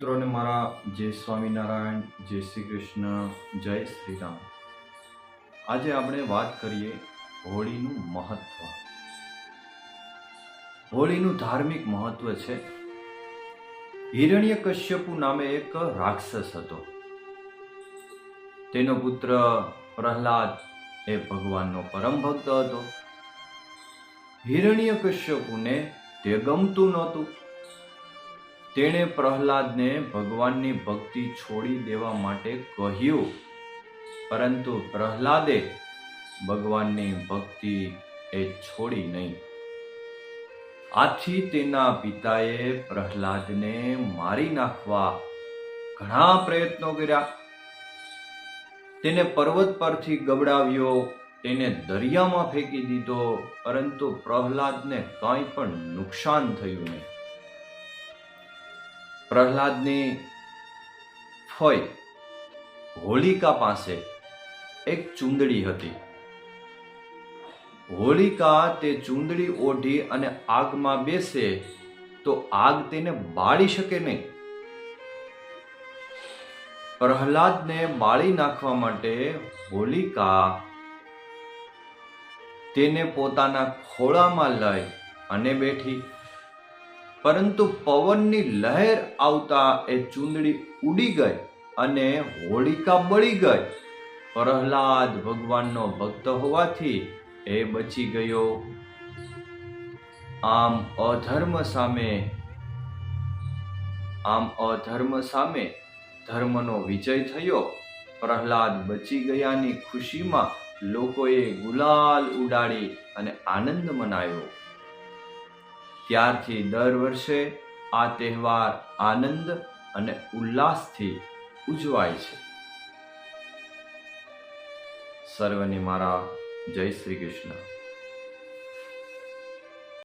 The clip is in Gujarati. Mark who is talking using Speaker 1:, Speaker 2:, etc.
Speaker 1: મિત્રોને મારા જય સ્વામિનારાયણ, જય શ્રી કૃષ્ણ, જય શ્રી રામ. આજે આપણે વાત કરીએ હોળીનું મહત્વ. હોળીનું ધાર્મિક મહત્વ છે. હિરણ્યકશ્યપુ નામે એક રાક્ષસ હતો. તેનો પુત્ર પ્રહલાદ એ ભગવાનનો પરમ ભક્ત હતો. હિરણ્યકશ્યપુને તે ગમતું નહોતું. તેણે પ્રહલાદને ભગવાનની ભક્તિ છોડી દેવા માટે કહ્યું, પરંતુ પ્રહલાદે ભગવાનની ભક્તિ એ છોડી નહીં. આથી તેના પિતાએ પ્રહલાદને મારી નાખવા ઘણા પ્રયત્નો કર્યા. તેને પર્વત પરથી ગબડાવ્યો, તેને દરિયામાં ફેંકી દીધો, પરંતુ પ્રહલાદને કાંઈ પણ નુકસાન થયું નહીં. પ્રહલાદની ફોઈ હોલિકા પાસે એક ચૂંદડી હતી. હોલિકા તે ચૂંદડી ઓઢી અને આગમાં બેસે તો આગ તેને બાળી શકે નહીં. પ્રહલાદને બાળી નાખવા માટે હોલિકા તેને પોતાના ખોળામાં લઈ અને બેઠી, પરંતુ પવનની લહેર આવતા એ ચૂંદડી ઉડી ગઈ અને હોલિકા બળી ગઈ. પ્રહલાદ ભગવાનનો ભક્ત હોવાથી એ બચી ગયો. આમ અધર્મ સામે ધર્મનો વિજય થયો. પ્રહલાદ બચી ગયાની ખુશીમાં લોકોએ ગુલાલ ઉડાડી અને આનંદ મનાવ્યો. ત્યારથી દર વર્ષે આ તહેવાર આનંદ અને ઉલ્લાસથી ઉજવાય છે. સર્વને મારા જય શ્રી કૃષ્ણ.